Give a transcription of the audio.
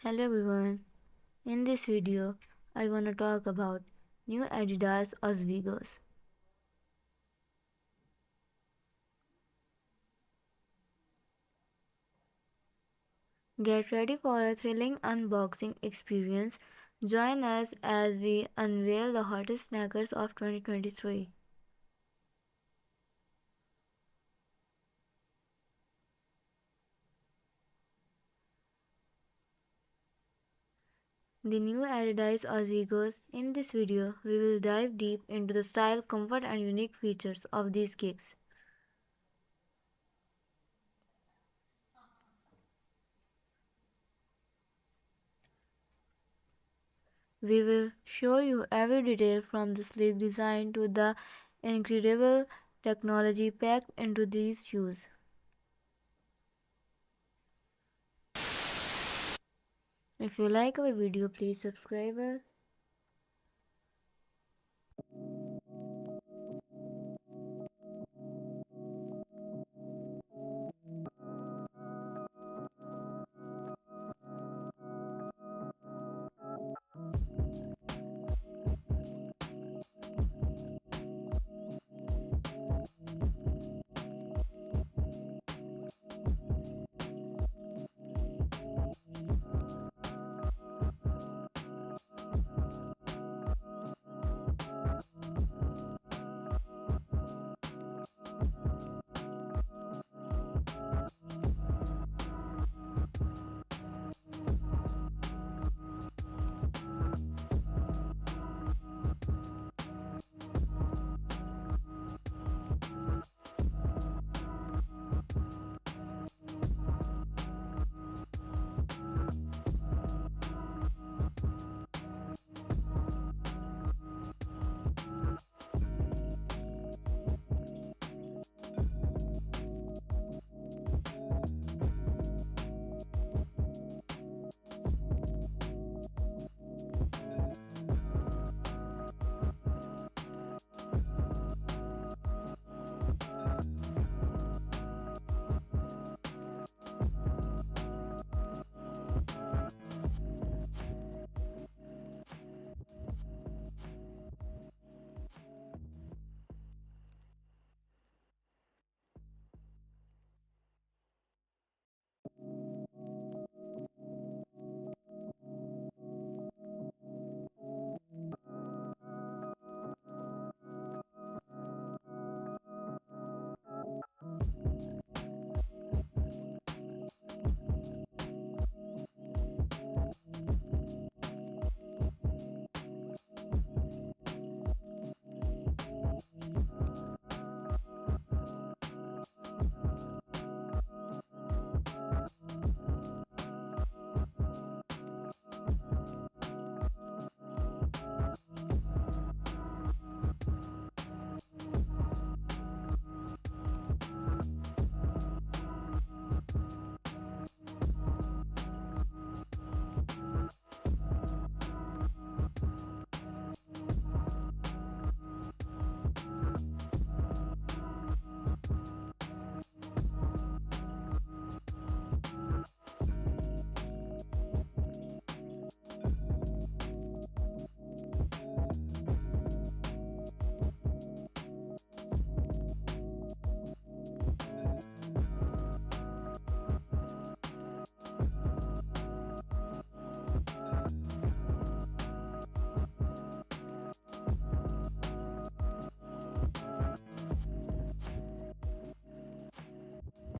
Hello everyone. In this video, I want to talk about new Adidas Ozweegos. Get ready for a thrilling unboxing experience. Join us as we unveil the hottest snackers of 2023. The new Adidas Ozweegos. In this video, we will dive deep into the style, comfort and unique features of these kicks. We will show you every detail from the sleek design to the incredible technology packed into these shoes. If you like our video, please subscribe us